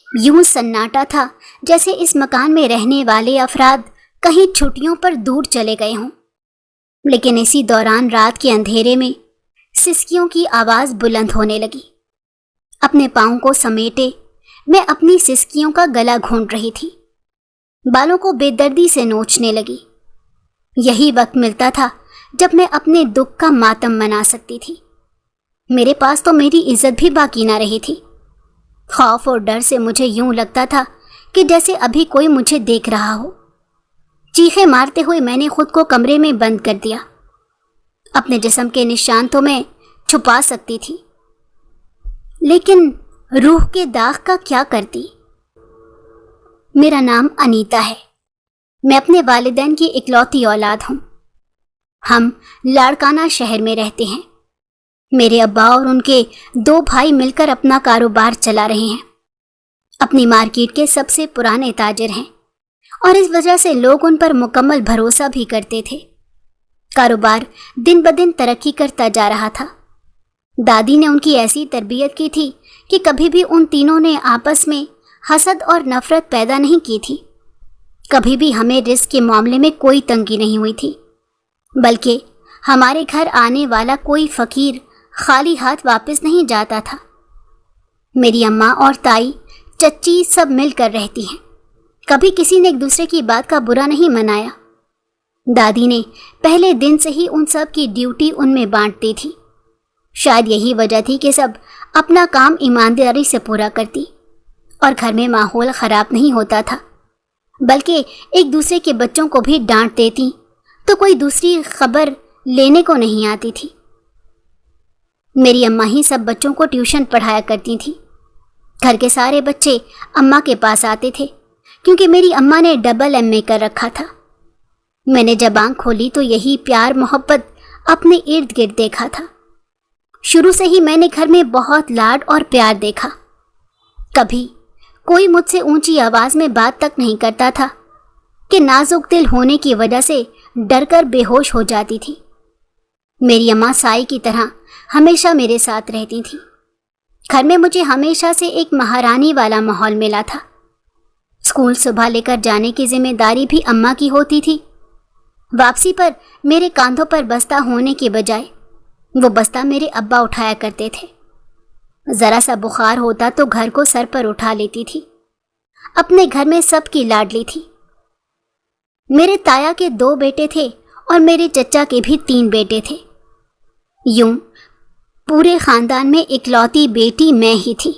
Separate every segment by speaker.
Speaker 1: یوں سناٹا تھا جیسے اس مکان میں رہنے والے افراد کہیں چھٹیوں پر دور چلے گئے ہوں۔ لیکن اسی دوران رات کے اندھیرے میں سسکیوں کی آواز بلند ہونے لگی۔ اپنے پاؤں کو سمیٹے میں اپنی سسکیوں کا گلا گھونٹ رہی تھی، بالوں کو بے دردی سے نوچنے لگی۔ یہی وقت ملتا تھا جب میں اپنے دکھ کا ماتم منا سکتی تھی۔ میرے پاس تو میری عزت بھی باقی نہ رہی تھی۔ خوف اور ڈر سے مجھے یوں لگتا تھا کہ جیسے ابھی کوئی مجھے دیکھ رہا ہو۔ چیخیں مارتے ہوئے میں نے خود کو کمرے میں بند کر دیا۔ اپنے جسم کے نشان تو میں چھپا سکتی تھی، لیکن روح کے داغ کا کیا کرتی؟ میرا نام انیتا ہے۔ میں اپنے والدین کی اکلوتی اولاد ہوں۔ ہم لاڑکانہ شہر میں رہتے ہیں۔ میرے ابا اور ان کے 2 بھائی مل کر اپنا کاروبار چلا رہے ہیں۔ اپنی مارکیٹ کے سب سے پرانے تاجر ہیں اور اس وجہ سے لوگ ان پر مکمل بھروسہ بھی کرتے تھے۔ کاروبار دن بدن ترقی کرتا جا رہا تھا۔ دادی نے ان کی ایسی تربیت کی تھی کہ کبھی بھی ان تینوں نے آپس میں حسد اور نفرت پیدا نہیں کی تھی۔ کبھی بھی ہمیں رزق کے معاملے میں کوئی تنگی نہیں ہوئی تھی، بلکہ ہمارے گھر آنے والا کوئی فقیر خالی ہاتھ واپس نہیں جاتا تھا۔ میری اماں اور تائی چچی سب مل کر رہتی ہیں۔ کبھی کسی نے ایک دوسرے کی بات کا برا نہیں منایا۔ دادی نے پہلے دن سے ہی ان سب کی ڈیوٹی ان میں بانٹ دی تھی۔ شاید یہی وجہ تھی کہ سب اپنا کام ایمانداری سے پورا کرتی اور گھر میں ماحول خراب نہیں ہوتا تھا، بلکہ ایک دوسرے کے بچوں کو بھی ڈانٹ دیتی تو کوئی دوسری خبر لینے کو نہیں آتی تھی۔ میری اماں ہی سب بچوں کو ٹیوشن پڑھایا کرتی تھیں۔ گھر کے سارے بچے اماں کے پاس آتے تھے کیونکہ میری اماں نے ڈبل MA کر رکھا تھا۔ میں نے جب آنکھ کھولی تو یہی پیار محبت اپنے ارد گرد دیکھا تھا۔ شروع سے ہی میں نے گھر میں بہت لاڈ اور پیار دیکھا۔ کبھی کوئی مجھ سے اونچی آواز میں بات تک نہیں کرتا تھا کہ نازک دل ہونے کی وجہ سے ڈر کر بے ہوش ہو جاتی تھی۔ میری اماں سائی کی طرح ہمیشہ میرے ساتھ رہتی تھی۔ گھر میں مجھے ہمیشہ سے ایک مہارانی والا ماحول ملا تھا۔ اسکول صبح لے کر جانے کی ذمہ داری بھی اماں کی ہوتی تھی۔ واپسی پر میرے کاندھوں پر بستہ ہونے کے بجائے وہ بستہ میرے ابا اٹھایا کرتے تھے۔ ذرا سا بخار ہوتا تو گھر کو سر پر اٹھا لیتی تھی۔ اپنے گھر میں سب کی لاڈلی تھی۔ میرے تایا کے 2 بیٹے تھے اور میرے چچا کے بھی 3 بیٹے تھے۔ یوں پورے خاندان میں اکلوتی بیٹی میں ہی تھی۔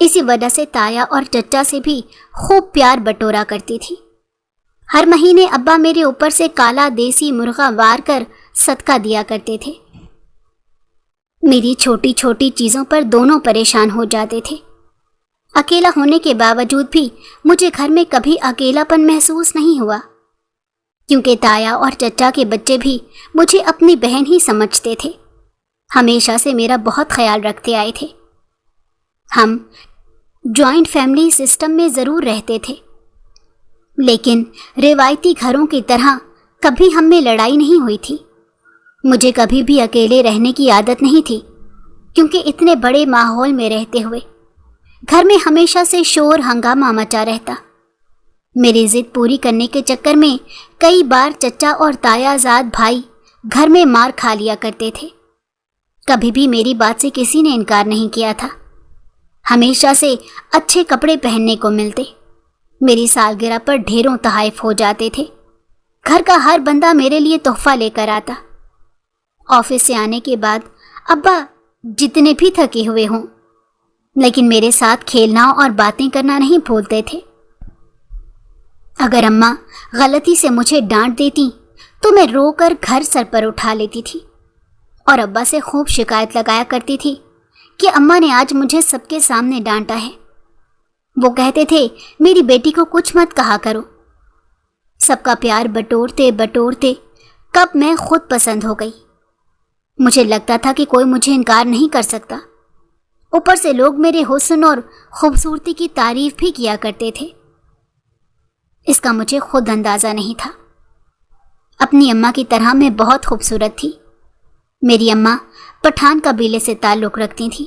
Speaker 1: اسی وجہ سے تایا اور چچا سے بھی خوب پیار بٹورا کرتی تھی۔ ہر مہینے ابا میرے اوپر سے کالا دیسی مرغا وار کر صدقہ دیا کرتے تھے۔ میری چھوٹی چھوٹی چیزوں پر دونوں پریشان ہو جاتے تھے۔ اکیلا ہونے کے باوجود بھی مجھے گھر میں کبھی اکیلا پن محسوس نہیں ہوا، کیونکہ تایا اور چچا کے بچے بھی مجھے اپنی بہن ہی سمجھتے تھے۔ ہمیشہ سے میرا بہت خیال رکھتے آئے تھے۔ ہم جوائنٹ فیملی سسٹم میں ضرور رہتے تھے، لیکن روایتی گھروں کی طرح کبھی ہم میں لڑائی نہیں ہوئی تھی۔ مجھے کبھی بھی اکیلے رہنے کی عادت نہیں تھی، کیونکہ اتنے بڑے ماحول میں رہتے ہوئے گھر میں ہمیشہ سے شور ہنگامہ مچا رہتا۔ میری ضد پوری کرنے کے چکر میں کئی بار چچا اور تایا زاد بھائی گھر میں مار کھا لیا کرتے تھے۔ کبھی بھی میری بات سے کسی نے انکار نہیں کیا تھا۔ ہمیشہ سے اچھے کپڑے پہننے کو ملتے، میری سالگرہ پر ڈھیروں تحائف ہو جاتے تھے۔ گھر کا ہر بندہ میرے لیے تحفہ لے کر آتا۔ آفس سے آنے کے بعد ابا جتنے بھی تھکے ہوئے ہوں، لیکن میرے ساتھ کھیلنا اور باتیں کرنا نہیں بھولتے تھے۔ اگر اماں غلطی سے مجھے ڈانٹ دیتی تو میں رو کر گھر سر پر اٹھا لیتی تھی اور ابا سے خوب شکایت لگایا کرتی تھی کہ اماں نے آج مجھے سب کے سامنے ڈانٹا ہے۔ وہ کہتے تھے میری بیٹی کو کچھ مت کہا کرو۔ سب کا پیار بٹورتے بٹورتے کب میں خود پسند ہو گئی۔ مجھے لگتا تھا کہ کوئی مجھے انکار نہیں کر سکتا۔ اوپر سے لوگ میرے حسن اور خوبصورتی کی تعریف بھی کیا کرتے تھے۔ اس کا مجھے خود اندازہ نہیں تھا۔ اپنی اماں کی طرح میں بہت خوبصورت تھی۔ میری اماں پٹھان قبیلے سے تعلق رکھتی تھیں۔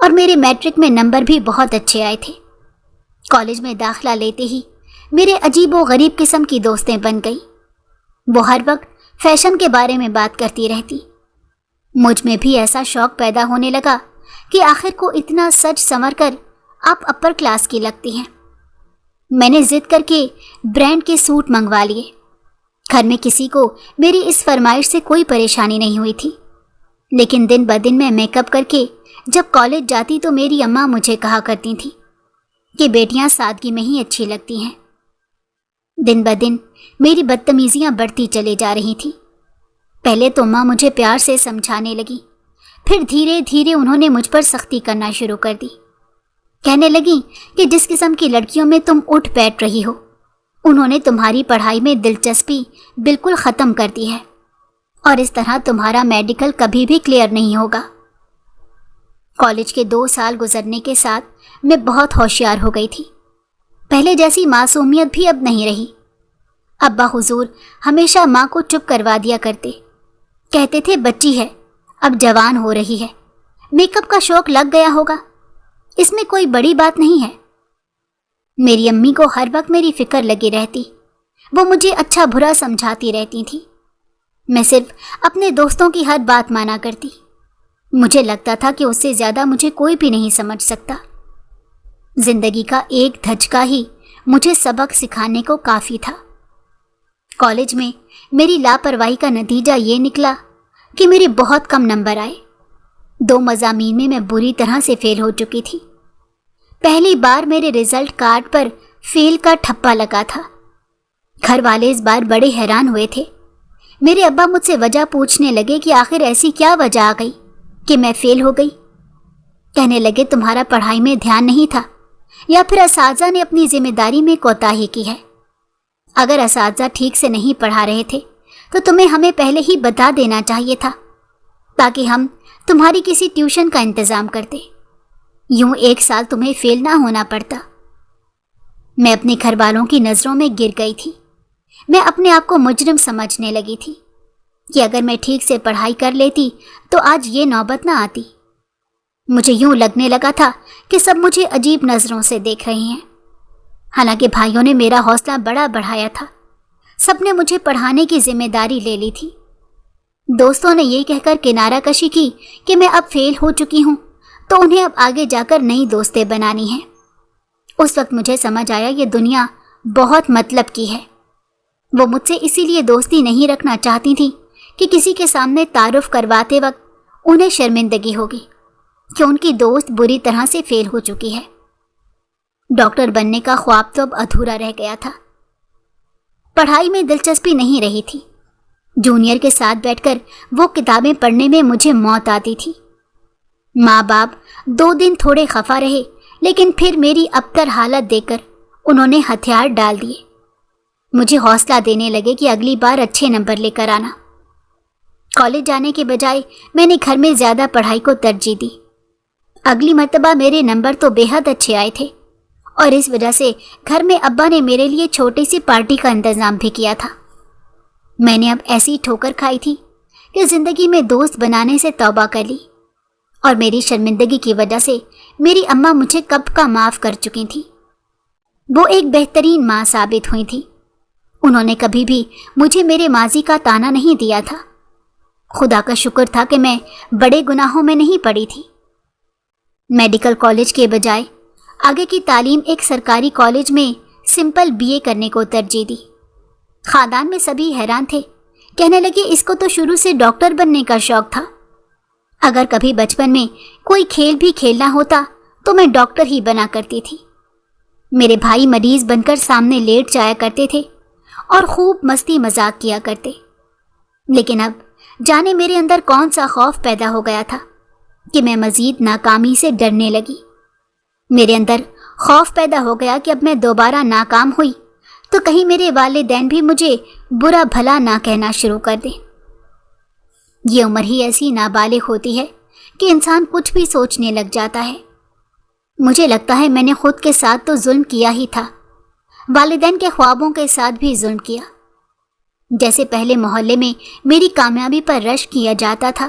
Speaker 1: اور میرے میٹرک میں نمبر بھی بہت اچھے آئے تھے۔ کالج میں داخلہ لیتے ہی میرے عجیب و غریب قسم کی دوستیں بن گئی۔ وہ ہر وقت فیشن کے بارے میں بات کرتی رہتی۔ مجھ میں بھی ایسا شوق پیدا ہونے لگا کہ آخر کو اتنا سج سنور کر آپ اپر کلاس کی لگتی ہیں۔ میں نے ضد کر کے برانڈ کے سوٹ منگوا لیے۔ گھر میں کسی کو میری اس فرمائش سے کوئی پریشانی نہیں ہوئی تھی، لیکن دن بدن میں میک اپ کر کے جب کالج جاتی تو میری اماں مجھے کہا کرتی تھیں کہ بیٹیاں سادگی میں ہی اچھی لگتی ہیں۔ دن بدن میری بدتمیزیاں بڑھتی چلی جا رہی تھیں۔ پہلے تو ماں مجھے پیار سے سمجھانے لگی، پھر دھیرے دھیرے انہوں نے مجھ پر سختی کرنا شروع کر دی۔ کہنے لگی کہ جس قسم کی لڑکیوں میں تم اٹھ بیٹھ رہی ہو، انہوں نے تمہاری پڑھائی میں دلچسپی بالکل ختم کر دی ہے، اور اس طرح تمہارا میڈیکل کبھی بھی کلیئر نہیں ہوگا۔ کالج کے 2 سال گزرنے کے ساتھ میں بہت ہوشیار ہو گئی تھی۔ پہلے جیسی معصومیت بھی اب نہیں رہی۔ ابا حضور ہمیشہ ماں کو چپ کروا دیا کرتے، کہتے تھے بچی ہے، اب جوان ہو رہی ہے، میک اپ کا شوق لگ گیا ہوگا، اس میں کوئی بڑی بات نہیں ہے۔ میری امی کو ہر وقت میری فکر لگی رہتی، وہ مجھے اچھا برا سمجھاتی رہتی تھی۔ میں صرف اپنے دوستوں کی ہر بات مانا کرتی۔ مجھے لگتا تھا کہ اس سے زیادہ مجھے کوئی بھی نہیں سمجھ سکتا۔ زندگی کا ایک دھچکا ہی مجھے سبق سکھانے کو کافی تھا۔ کالج میں میری لاپرواہی کا نتیجہ یہ نکلا کہ میرے بہت کم نمبر آئے۔ 2 مضامین میں میں بری طرح سے فیل ہو چکی تھی۔ پہلی بار میرے رزلٹ کارڈ پر فیل کا ٹھپا لگا تھا۔ گھر والے اس بار بڑے حیران ہوئے تھے۔ میرے ابا مجھ سے وجہ پوچھنے لگے کہ آخر ایسی کیا وجہ آ گئی کہ میں فیل ہو گئی۔ کہنے لگے تمہارا پڑھائی میں دھیان نہیں تھا، یا پھر اساتذہ نے اپنی ذمہ داری میں کوتاہی کی ہے۔ اگر اساتذہ ٹھیک سے نہیں پڑھا رہے تھے تو تمہیں ہمیں پہلے ہی بتا دینا چاہیے تھا، تاکہ ہم تمہاری کسی ٹیوشن کا انتظام کرتے، یوں 1 سال تمہیں فیل نہ ہونا پڑتا۔ میں اپنے گھر والوں کی نظروں میں گر گئی تھی۔ میں اپنے آپ کو مجرم سمجھنے لگی تھی کہ اگر میں ٹھیک سے پڑھائی کر لیتی تو آج یہ نوبت نہ آتی۔ مجھے یوں لگنے لگا تھا کہ سب مجھے عجیب نظروں سے دیکھ رہے ہیں۔ حالانکہ بھائیوں نے میرا حوصلہ بڑا بڑھایا تھا، سب نے مجھے پڑھانے کی ذمہ داری لے لی تھی۔ دوستوں نے یہ کہہ کر کنارہ کشی کی کہ میں اب فیل ہو چکی ہوں تو انہیں اب آگے جا کر نئی دوستیں بنانی ہیں۔ اس وقت مجھے سمجھ آیا یہ دنیا بہت مطلب کی ہے۔ وہ مجھ سے اسی لیے دوستی نہیں رکھنا چاہتی تھی کہ کسی کے سامنے تعارف کرواتے وقت انہیں شرمندگی ہوگی کہ ان کی دوست بری طرح سے فیل ہو چکی ہے۔ ڈاکٹر بننے کا خواب تو اب ادھورا رہ گیا تھا۔ پڑھائی میں دلچسپی نہیں رہی تھی۔ جونیئر کے ساتھ بیٹھ کر وہ کتابیں پڑھنے میں مجھے موت آتی تھی۔ ماں باپ 2 دن تھوڑے خفا رہے، لیکن پھر میری ابتر حالت دیکھ کر انہوں نے ہتھیار ڈال دیے۔ مجھے حوصلہ دینے لگے کہ اگلی بار اچھے نمبر لے کر آنا۔ کالج جانے کے بجائے میں نے گھر میں زیادہ پڑھائی کو ترجیح دی۔ اگلی مرتبہ میرے نمبر تو بے حد اچھے آئے تھے، اور اس وجہ سے گھر میں ابا نے میرے لیے چھوٹی سی پارٹی کا انتظام بھی کیا تھا۔ میں نے اب ایسی ٹھوکر کھائی تھی کہ زندگی میں دوست بنانے سے توبہ کر لی، اور میری شرمندگی کی وجہ سے میری اماں مجھے کب کا معاف کر چکی تھیں۔ وہ ایک بہترین ماں ثابت ہوئی تھی۔ انہوں نے کبھی بھی مجھے میرے ماضی کا طعنہ نہیں دیا تھا۔ خدا کا شکر تھا کہ میں بڑے گناہوں میں نہیں پڑی تھی۔ میڈیکل کالج کے بجائے آگے کی تعلیم ایک سرکاری کالج میں سمپل BA کرنے کو ترجیح دی۔ خاندان میں سبھی حیران تھے، کہنے لگے اس کو تو شروع سے ڈاکٹر بننے کا شوق تھا۔ اگر کبھی بچپن میں کوئی کھیل بھی کھیلنا ہوتا تو میں ڈاکٹر ہی بنا کرتی تھی۔ میرے بھائی مریض بن کر سامنے لیٹ جایا کرتے تھے اور خوب مستی مذاق کیا کرتے، لیکن اب جانے میرے اندر کون سا خوف پیدا ہو گیا تھا کہ میں مزید ناکامی سے ڈرنے لگی۔ میرے اندر خوف پیدا ہو گیا کہ اب میں دوبارہ ناکام ہوئی تو کہیں میرے والدین بھی مجھے برا بھلا نہ کہنا شروع کر دیں۔ یہ عمر ہی ایسی نابالغ ہوتی ہے کہ انسان کچھ بھی سوچنے لگ جاتا ہے۔ مجھے لگتا ہے میں نے خود کے ساتھ تو ظلم کیا ہی تھا، والدین کے خوابوں کے ساتھ بھی ظلم کیا۔ جیسے پہلے محلے میں میری کامیابی پر رشک کیا جاتا تھا،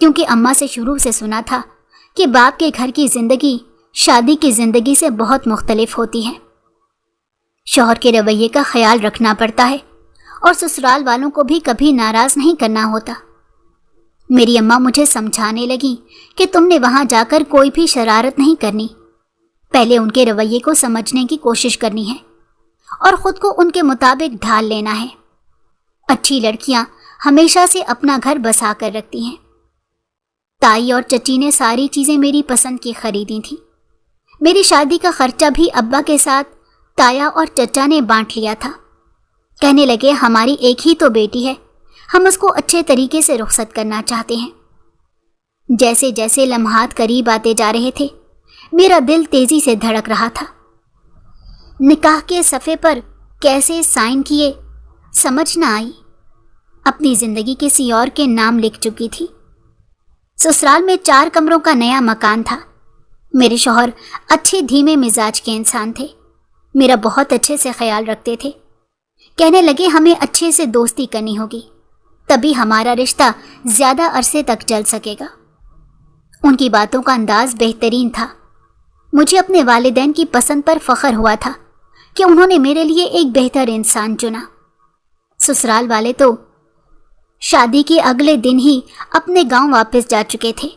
Speaker 1: کیونکہ اماں سے شروع سے سنا تھا کہ باپ کے گھر کی زندگی شادی کی زندگی سے بہت مختلف ہوتی ہے۔ شوہر کے رویے کا خیال رکھنا پڑتا ہے اور سسرال والوں کو بھی کبھی ناراض نہیں کرنا ہوتا۔ میری اماں مجھے سمجھانے لگی کہ تم نے وہاں جا کر کوئی بھی شرارت نہیں کرنی، پہلے ان کے رویے کو سمجھنے کی کوشش کرنی ہے اور خود کو ان کے مطابق ڈھال لینا ہے۔ اچھی لڑکیاں ہمیشہ سے اپنا گھر بسا کر رکھتی ہیں۔ تائی اور چچی نے ساری چیزیں میری پسند کی خریدی تھیں۔ میری شادی کا خرچہ بھی ابا کے ساتھ تایا اور چچا نے بانٹ لیا تھا۔ کہنے لگے ہماری ایک ہی تو بیٹی ہے، ہم اس کو اچھے طریقے سے رخصت کرنا چاہتے ہیں۔ جیسے جیسے لمحات قریب آتے جا رہے تھے میرا دل تیزی سے دھڑک رہا تھا۔ نکاح کے صفحے پر کیسے سائن کیے سمجھ نہ آئی۔ اپنی زندگی کسی اور کے نام لکھ چکی تھی۔ سسرال میں 4 کمروں کا نیا مکان تھا۔ میرے شوہر اچھے دھیمے مزاج کے انسان تھے، میرا بہت اچھے سے خیال رکھتے تھے۔ کہنے لگے ہمیں اچھے سے دوستی کرنی ہوگی، تبھی ہمارا رشتہ زیادہ عرصے تک چل سکے گا۔ ان کی باتوں کا انداز بہترین تھا۔ مجھے اپنے والدین کی پسند پر فخر ہوا تھا کہ انہوں نے میرے لیے ایک بہتر انسان چنا۔ سسرال والے تو شادی کے اگلے دن ہی اپنے گاؤں واپس جا چکے تھے۔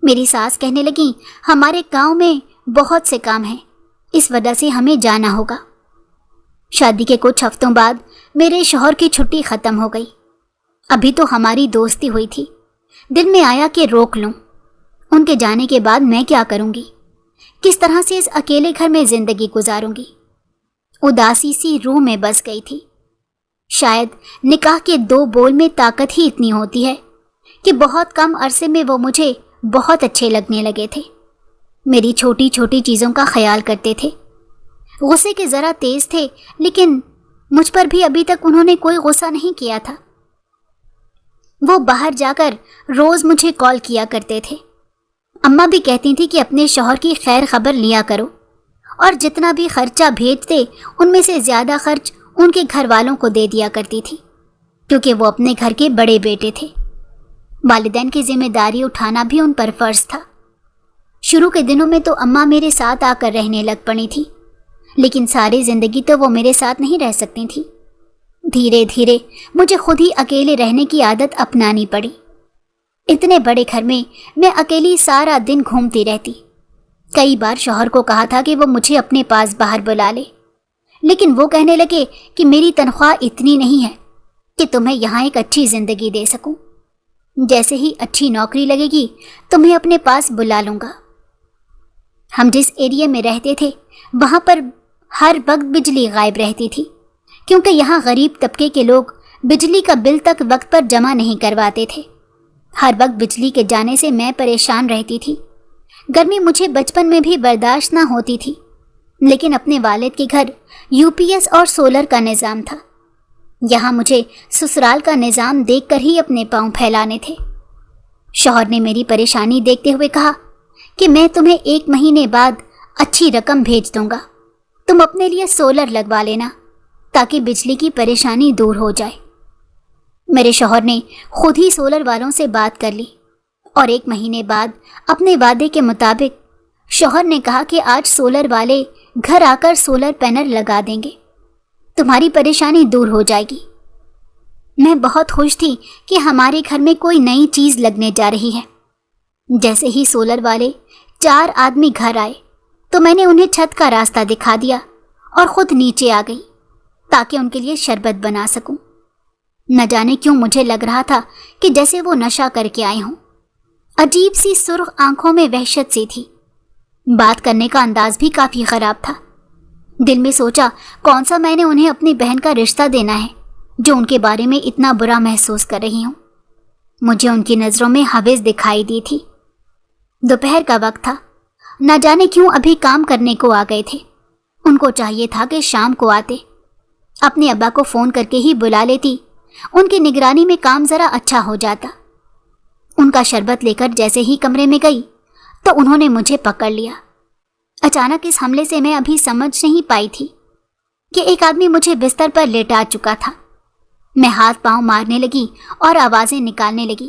Speaker 1: میری ساس کہنے لگی ہمارے گاؤں میں بہت سے کام ہیں، اس وجہ سے ہمیں جانا ہوگا۔ شادی کے کچھ ہفتوں بعد میرے شوہر کی چھٹی ختم ہو گئی۔ ابھی تو ہماری دوستی ہوئی تھی، دل میں آیا کہ روک لوں۔ ان کے جانے کے بعد میں کیا کروں گی؟ کس طرح سے اس اکیلے گھر میں زندگی گزاروں گی؟ اداسی سی روح میں بس گئی تھی۔ شاید نکاح کے 2 بول میں طاقت ہی اتنی ہوتی ہے کہ بہت کم عرصے میں وہ مجھے بہت اچھے لگنے لگے تھے۔ میری چھوٹی چھوٹی چیزوں کا خیال کرتے تھے۔ غصے کے ذرا تیز تھے، لیکن مجھ پر بھی ابھی تک انہوں نے کوئی غصہ نہیں کیا تھا۔ وہ باہر جا کر روز مجھے کال کیا کرتے تھے۔ اماں بھی کہتی تھی کہ اپنے شوہر کی خیر خبر لیا کرو، اور جتنا بھی خرچہ بھیجتے ان میں سے زیادہ خرچ ان کے گھر والوں کو دے دیا کرتی تھی، کیونکہ وہ اپنے گھر کے بڑے بیٹے تھے۔ والدین کی ذمہ داری اٹھانا بھی ان پر فرض تھا۔ شروع کے دنوں میں تو اماں میرے ساتھ آ کر رہنے لگ پڑی تھی، لیکن ساری زندگی تو وہ میرے ساتھ نہیں رہ سکتی تھی۔ دھیرے دھیرے مجھے خود ہی اکیلے رہنے کی عادت اپنانی پڑی۔ اتنے بڑے گھر میں میں اکیلی سارا دن گھومتی رہتی۔ کئی بار شوہر کو کہا تھا کہ وہ مجھے اپنے پاس باہر بلا لے، لیکن وہ کہنے لگے کہ میری تنخواہ اتنی نہیں ہے کہ تمہیں یہاں ایک اچھی زندگی دے سکوں۔ جیسے ہی اچھی نوکری لگے گی تمہیں اپنے پاس بلا لوں گا۔ ہم جس ایریے میں رہتے تھے وہاں پر ہر وقت بجلی غائب رہتی تھی، کیونکہ یہاں غریب طبقے کے لوگ بجلی کا بل تک وقت پر جمع نہیں کرواتے تھے۔ ہر وقت بجلی کے جانے سے میں پریشان رہتی تھی۔ گرمی مجھے بچپن میں بھی برداشت نہ ہوتی تھی، لیکن اپنے والد کے گھر UPS اور سولر کا نظام تھا۔ یہاں مجھے سسرال کا نظام دیکھ کر ہی اپنے پاؤں پھیلانے تھے۔ شوہر نے میری پریشانی دیکھتے ہوئے کہا کہ میں تمہیں 1 مہینے بعد اچھی رقم بھیج دوں گا، تم اپنے لیے سولر لگوا لینا تاکہ بجلی کی پریشانی دور ہو جائے۔ میرے شوہر نے خود ہی سولر والوں سے بات کر لی، اور 1 مہینے بعد اپنے وعدے کے مطابق شوہر نے کہا کہ آج سولر والے گھر آ کر سولر پینل لگا دیں گے، تمہاری پریشانی دور ہو جائے گی۔ میں بہت خوش تھی کہ ہمارے گھر میں کوئی نئی چیز لگنے جا رہی ہے۔ جیسے ہی سولر والے 4 آدمی گھر آئے تو میں نے انہیں چھت کا راستہ دکھا دیا اور خود نیچے آ گئی تاکہ ان کے لیے شربت بنا سکوں۔ نہ جانے کیوں مجھے لگ رہا تھا کہ جیسے وہ نشہ کر کے آئے ہوں۔ عجیب سی سرخ آنکھوں میں وحشت سی تھی۔ بات کرنے کا انداز بھی کافی خراب تھا۔ دل میں سوچا کون سا میں نے انہیں اپنی بہن کا رشتہ دینا ہے جو ان کے بارے میں اتنا برا محسوس کر رہی ہوں۔ مجھے ان کی نظروں میں حوث دکھائی دی تھی۔ دوپہر کا وقت تھا، نہ جانے کیوں ابھی کام کرنے کو آ گئے تھے۔ ان کو چاہیے تھا کہ شام کو آتے، اپنے ابا کو فون کر کے ہی بلا لیتی، ان کی نگرانی میں کام ذرا اچھا ہو جاتا۔ ان کا شربت لے کر جیسے ہی کمرے میں گئی تو انہوں نے مجھے پکڑ لیا۔ اچانک اس حملے سے میں ابھی سمجھ نہیں پائی تھی کہ ایک آدمی مجھے بستر پر لیٹا چکا تھا۔ میں ہاتھ پاؤں مارنے لگی اور آوازیں نکالنے لگی۔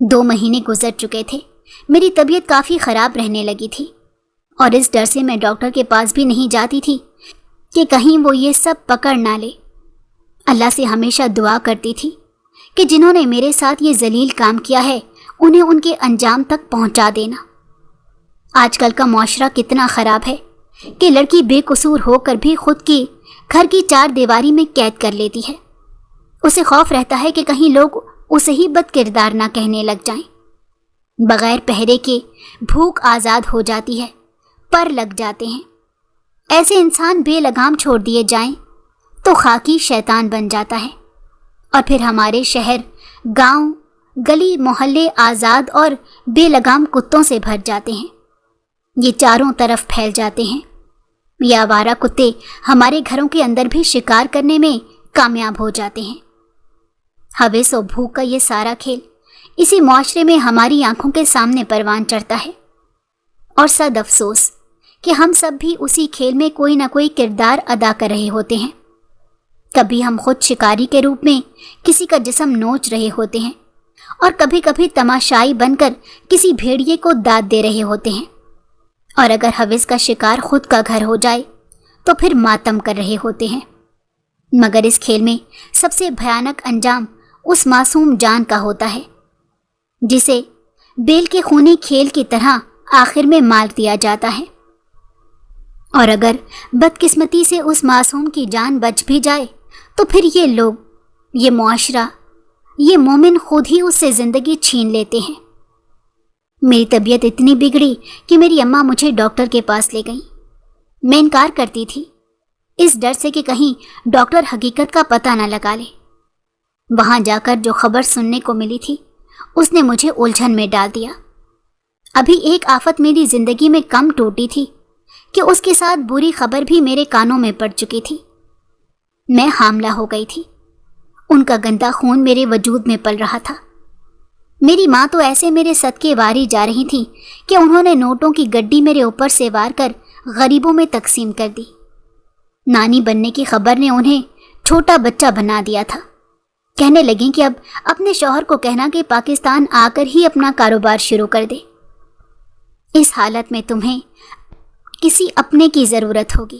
Speaker 1: 2 مہینے گزر چکے تھے، میری طبیعت کافی خراب رہنے لگی تھی، اور اس ڈر سے میں ڈاکٹر کے پاس بھی نہیں جاتی تھی کہ کہیں وہ یہ سب پکڑ نہ لے۔ اللہ سے ہمیشہ دعا کرتی تھی کہ جنہوں نے میرے ساتھ یہ ذلیل کام کیا ہے انہیں ان کے انجام تک پہنچا دینا۔ آج کل کا معاشرہ کتنا خراب ہے کہ لڑکی بے قصور ہو کر بھی خود کی گھر کی 4 دیواری میں قید کر لیتی ہے۔ اسے خوف رہتا ہے کہ کہیں لوگ اسے ہی بد کردار نہ کہنے لگ جائیں۔ بغیر پہرے کے بھوک آزاد ہو جاتی ہے، پر لگ جاتے ہیں۔ ایسے انسان بے لگام چھوڑ دیے جائیں تو خاکی شیطان بن جاتا ہے، اور پھر ہمارے شہر، گاؤں، گلی محلے آزاد اور بے لگام کتوں سے بھر جاتے ہیں۔ یہ چاروں طرف پھیل جاتے ہیں۔ یہ آوارہ کتے ہمارے گھروں کے اندر بھی شکار کرنے میں کامیاب ہو جاتے ہیں۔ ہوس و بھوک کا یہ سارا کھیل اسی معاشرے میں ہماری آنکھوں کے سامنے پروان چڑھتا ہے، اور صد افسوس کہ ہم سب بھی اسی کھیل میں کوئی نہ کوئی کردار ادا کر رہے ہوتے ہیں۔ کبھی ہم خود شکاری کے روپ میں کسی کا جسم نوچ رہے ہوتے ہیں، اور کبھی کبھی تماشائی بن کر کسی بھیڑیے کو داد دے رہے ہوتے ہیں، اور اگر ہوس کا شکار خود کا گھر ہو جائے تو پھر ماتم کر رہے ہوتے ہیں۔ مگر اس کھیل میں سب سے بھیانک انجام اس معصوم جان کا ہوتا ہے جسے بیل کے خونی کھیل کی طرح آخر میں مار دیا جاتا ہے، اور اگر بدقسمتی سے اس معصوم کی جان بچ بھی جائے تو پھر یہ لوگ، یہ معاشرہ، یہ مومن خود ہی اس سے زندگی چھین لیتے ہیں۔ میری طبیعت اتنی بگڑی کہ میری اماں مجھے ڈاکٹر کے پاس لے گئیں۔ میں انکار کرتی تھی، اس ڈر سے کہ کہیں ڈاکٹر حقیقت کا پتہ نہ لگا لے۔ وہاں جا کر جو خبر سننے کو ملی تھی اس نے مجھے الجھن میں ڈال دیا۔ ابھی ایک آفت میری زندگی میں کم ٹوٹی تھی کہ اس کے ساتھ بری خبر بھی میرے کانوں میں پڑ چکی تھی۔ میں حاملہ ہو گئی تھی۔ ان کا گندا خون میرے وجود میں پل رہا تھا۔ میری ماں تو ایسے میرے صدقے واری جا رہی تھی کہ انہوں نے نوٹوں کی گڈی میرے اوپر سے وار کر غریبوں میں تقسیم کر دی۔ نانی بننے کی خبر نے انہیں چھوٹا بچہ بنا دیا تھا۔ کہنے لگیں کہ اب اپنے شوہر کو کہنا کہ پاکستان آ کر ہی اپنا کاروبار شروع کر دے۔ اس حالت میں تمہیں کسی اپنے کی ضرورت ہوگی۔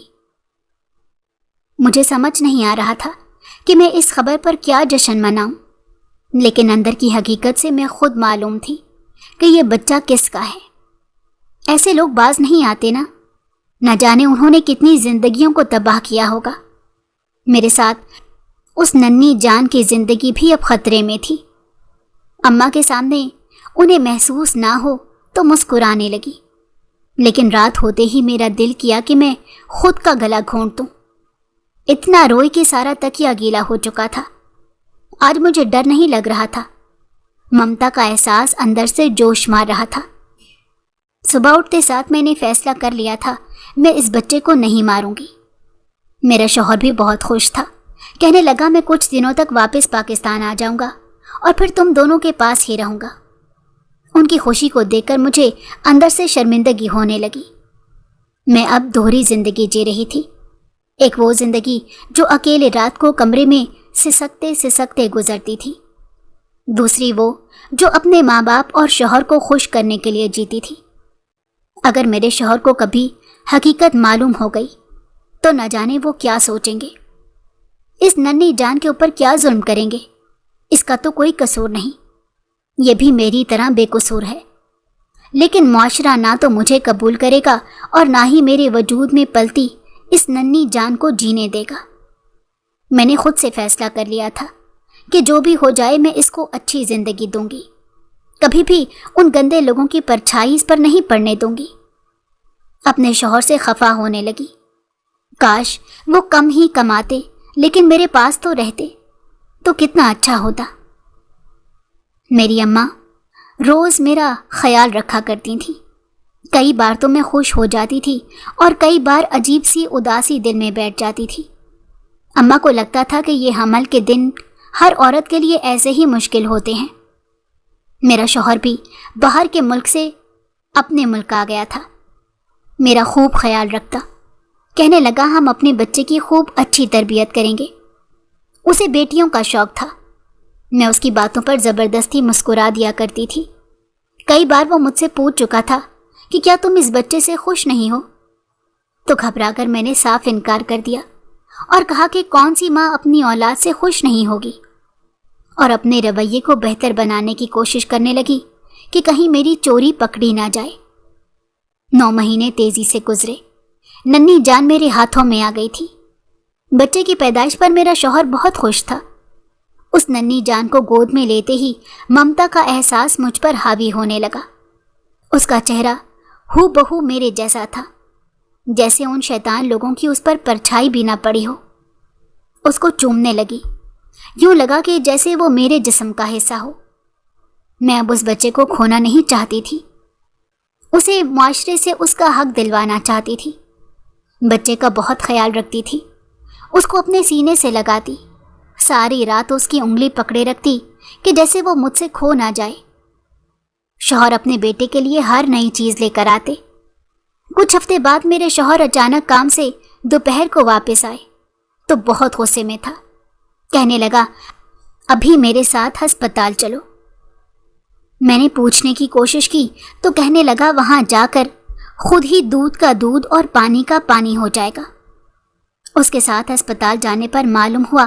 Speaker 1: مجھے سمجھ نہیں آ رہا تھا کہ میں اس خبر پر کیا جشن مناؤں، لیکن اندر کی حقیقت سے میں خود معلوم تھی کہ یہ بچہ کس کا ہے۔ ایسے لوگ باز نہیں آتے نا، نہ جانے انہوں نے کتنی زندگیوں کو تباہ کیا ہوگا۔ میرے ساتھ اس ننھی جان کی زندگی بھی اب خطرے میں تھی۔ اماں کے سامنے انہیں محسوس نہ ہو تو مسکرانے لگی، لیکن رات ہوتے ہی میرا دل کیا کہ میں خود کا گلا گھونٹ دوں۔ اتنا روئی کہ سارا تکیہ گیلا ہو چکا تھا۔ آج مجھے ڈر نہیں لگ رہا تھا، ممتا کا احساس اندر سے جوش مار رہا تھا۔ صبح اٹھتے ساتھ میں نے فیصلہ کر لیا تھا میں اس بچے کو نہیں ماروں گی۔ میرا شوہر بھی بہت خوش تھا، کہنے لگا میں کچھ دنوں تک واپس پاکستان آ جاؤں گا اور پھر تم دونوں کے پاس ہی رہوں گا۔ ان کی خوشی کو دیکھ کر مجھے اندر سے شرمندگی ہونے لگی۔ میں اب دوہری زندگی جی رہی تھی، ایک وہ زندگی جو اکیلے رات کو کمرے میں سسکتے سسکتے گزرتی تھی، دوسری وہ جو اپنے ماں باپ اور شوہر کو خوش کرنے کے لیے جیتی تھی۔ اگر میرے شوہر کو کبھی حقیقت معلوم ہو گئی تو نہ جانے وہ کیا سوچیں گے، اس ننھی جان کے اوپر کیا ظلم کریں گے۔ اس کا تو کوئی قصور نہیں، یہ بھی میری طرح بے قصور ہے، لیکن معاشرہ نہ تو مجھے قبول کرے گا اور نہ ہی میرے وجود میں پلتی اس ننھی جان کو جینے دے گا۔ میں نے خود سے فیصلہ کر لیا تھا کہ جو بھی ہو جائے میں اس کو اچھی زندگی دوں گی، کبھی بھی ان گندے لوگوں کی پرچھائی اس پر نہیں پڑنے دوں گی۔ اپنے شوہر سے خفا ہونے لگی، کاش وہ کم ہی کماتے لیکن میرے پاس تو رہتے تو کتنا اچھا ہوتا۔ میری اماں روز میرا خیال رکھا کرتی تھیں۔ کئی بار تو میں خوش ہو جاتی تھی اور کئی بار عجیب سی اداسی دل میں بیٹھ جاتی تھی۔ اماں کو لگتا تھا کہ یہ حمل کے دن ہر عورت کے لیے ایسے ہی مشکل ہوتے ہیں۔ میرا شوہر بھی باہر کے ملک سے اپنے ملک آ گیا تھا، میرا خوب خیال رکھتا، کہنے لگا ہم اپنے بچے کی خوب اچھی تربیت کریں گے۔ اسے بیٹیوں کا شوق تھا، میں اس کی باتوں پر زبردستی مسکرا دیا کرتی تھی۔ کئی بار وہ مجھ سے پوچھ چکا تھا کہ کیا تم اس بچے سے خوش نہیں ہو؟ تو گھبرا کر میں نے صاف انکار کر دیا اور کہا کہ کون سی ماں اپنی اولاد سے خوش نہیں ہوگی، اور اپنے رویے کو بہتر بنانے کی کوشش کرنے لگی کہ کہیں میری چوری پکڑی نہ جائے۔ 9 مہینے تیزی سے گزرے۔ ننھی جان میرے ہاتھوں میں آ گئی تھی۔ بچے کی پیدائش پر میرا شوہر بہت خوش تھا۔ اس ننھی جان کو گود میں لیتے ہی ممتا کا احساس مجھ پر حاوی ہونے لگا۔ اس کا چہرہ ہو بہو میرے جیسا تھا، جیسے ان شیطان لوگوں کی اس پر پرچھائی بھی نہ پڑی ہو۔ اس کو چومنے لگی، یوں لگا کہ جیسے وہ میرے جسم کا حصہ ہو۔ میں اب اس بچے کو کھونا نہیں چاہتی تھی، اسے معاشرے سے اس کا حق دلوانا چاہتی تھی۔ بچے کا بہت خیال رکھتی تھی، اس کو اپنے سینے سے لگاتی، ساری رات اس کی انگلی پکڑے رکھتی کہ جیسے وہ مجھ سے کھو نہ جائے۔ شوہر اپنے بیٹے کے لیے ہر نئی چیز لے کر آتے۔ کچھ ہفتے بعد میرے شوہر اچانک کام سے دوپہر کو واپس آئے تو بہت غصے میں تھا۔ کہنے لگا، ابھی میرے ساتھ ہسپتال چلو۔ میں نے پوچھنے کی کوشش کی تو کہنے لگا وہاں جا کر خود ہی دودھ کا دودھ اور پانی کا پانی ہو جائے گا۔ اس کے ساتھ ہسپتال جانے پر معلوم ہوا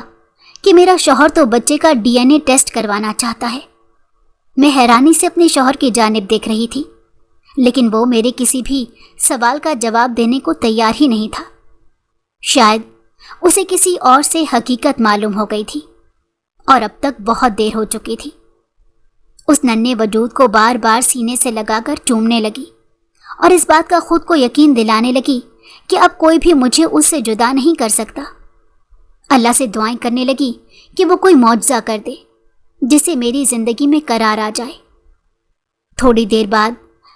Speaker 1: کہ میرا شوہر تو بچے کا DNA ٹیسٹ کروانا چاہتا ہے۔ میں حیرانی سے اپنے شوہر کی جانب دیکھ رہی تھی، لیکن وہ میرے کسی بھی سوال کا جواب دینے کو تیار ہی نہیں تھا۔ شاید اسے کسی اور سے حقیقت معلوم ہو گئی تھی اور اب تک بہت دیر ہو چکی تھی۔ اس ننھے وجود کو بار بار سینے سے لگا کر چومنے لگی اور اس بات کا خود کو یقین دلانے لگی کہ اب کوئی بھی مجھے اس سے جدا نہیں کر سکتا۔ اللہ سے دعائیں کرنے لگی کہ وہ کوئی معجزہ کر دے جس سے میری زندگی میں قرار آ جائے۔ تھوڑی دیر بعد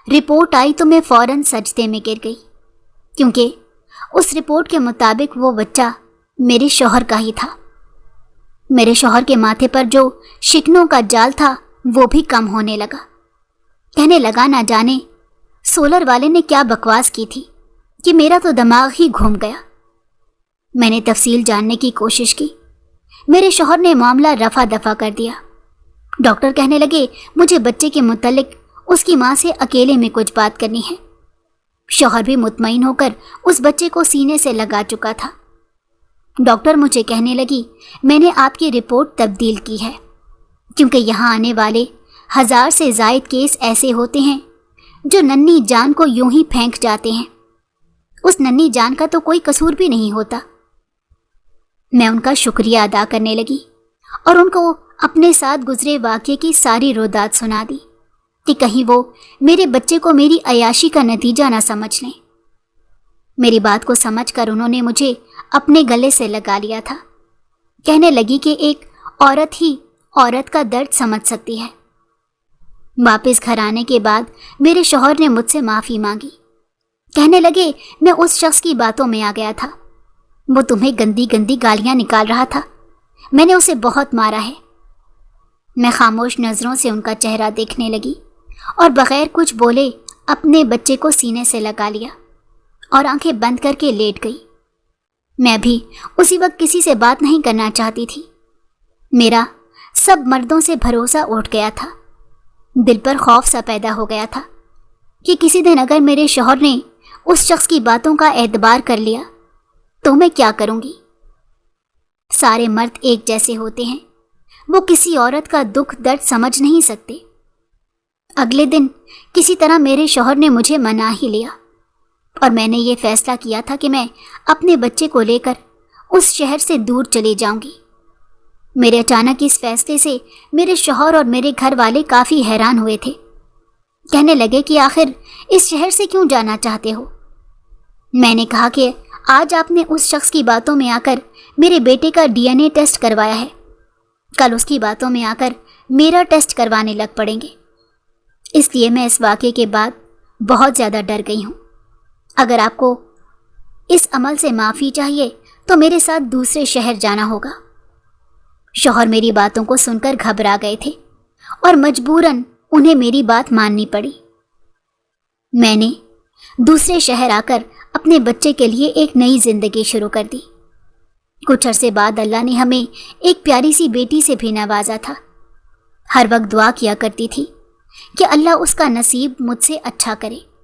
Speaker 1: رپورٹ آئی تو میں فوراً سجدے میں گر گئی، کیونکہ اس رپورٹ کے مطابق وہ بچہ میرے شوہر کا ہی تھا۔ میرے شوہر کے ماتھے پر جو شکنوں کا جال تھا وہ بھی کم ہونے لگا۔ کہنے لگا نہ جانے سولر والے نے کیا بکواس کی تھی کہ میرا تو دماغ ہی گھوم گیا۔ میں نے تفصیل جاننے کی کوشش کی۔ میرے شوہر نے معاملہ رفع دفع کر دیا۔ ڈاکٹر کہنے لگے مجھے بچے کے متعلق اس کی ماں سے اکیلے میں کچھ بات کرنی ہے۔ شوہر بھی مطمئن ہو کر اس بچے کو سینے سے لگا چکا تھا۔ ڈاکٹر مجھے کہنے لگی میں نے آپ کی رپورٹ تبدیل کی ہے، کیونکہ یہاں آنے والے 1000 سے زائد کیس ایسے ہوتے ہیں جو ننھی جان کو یوں ہی پھینک جاتے ہیں۔ اس ننھی جان کا تو کوئی قصور بھی نہیں ہوتا۔ میں ان کا شکریہ ادا کرنے لگی اور ان کو اپنے ساتھ گزرے واقعے کی ساری رودات سنا دی کہ کہیں وہ میرے بچے کو میری عیاشی کا نتیجہ نہ سمجھ لیں۔ میری بات کو سمجھ کر انہوں نے مجھے اپنے گلے سے لگا لیا تھا۔ کہنے لگی کہ ایک عورت ہی عورت کا درد سمجھ سکتی ہے۔ واپس گھر آنے کے بعد میرے شوہر نے مجھ سے معافی مانگی۔ کہنے لگے میں اس شخص کی باتوں میں آ گیا تھا، وہ تمہیں گندی گندی گالیاں نکال رہا تھا، میں نے اسے بہت مارا ہے۔ میں خاموش نظروں سے ان کا چہرہ دیکھنے لگی اور بغیر کچھ بولے اپنے بچے کو سینے سے لگا لیا اور آنکھیں بند کر کے لیٹ گئی۔ میں بھی اسی وقت کسی سے بات نہیں کرنا چاہتی تھی۔ میرا سب مردوں سے بھروسہ اٹھ گیا تھا۔ دل پر خوف سا پیدا ہو گیا تھا کہ کسی دن اگر میرے شوہر نے اس شخص کی باتوں کا اعتبار کر لیا تو میں کیا کروں گی۔ سارے مرد ایک جیسے ہوتے ہیں، وہ کسی عورت کا دکھ درد سمجھ نہیں سکتے۔ اگلے دن کسی طرح میرے شوہر نے مجھے منا ہی لیا اور میں نے یہ فیصلہ کیا تھا کہ میں اپنے بچے کو لے کر اس شہر سے دور چلی جاؤں گی۔ میرے اچانک اس فیصلے سے میرے شوہر اور میرے گھر والے کافی حیران ہوئے تھے۔ کہنے لگے کہ آخر اس شہر سے کیوں جانا چاہتے ہو؟ میں نے کہا کہ آج آپ نے اس شخص کی باتوں میں آ کر میرے بیٹے کا DNA ٹیسٹ کروایا ہے، کل اس کی باتوں میں آ کر میرا ٹیسٹ کروانے لگ پڑیں گے، اس لیے میں اس واقعے کے بعد بہت زیادہ ڈر گئی ہوں۔ اگر آپ کو اس عمل سے معافی چاہیے تو میرے ساتھ دوسرے شہر جانا ہوگا۔ شوہر میری باتوں کو سن کر گھبرا گئے تھے اور مجبوراً انہیں میری بات ماننی پڑی۔ میں نے دوسرے شہر آ کر اپنے بچے کے لیے ایک نئی زندگی شروع کر دی۔ کچھ عرصے بعد اللہ نے ہمیں ایک پیاری سی بیٹی سے بھی نوازا تھا۔ ہر وقت دعا کیا کرتی تھی کہ اللہ اس کا نصیب مجھ سے اچھا کرے۔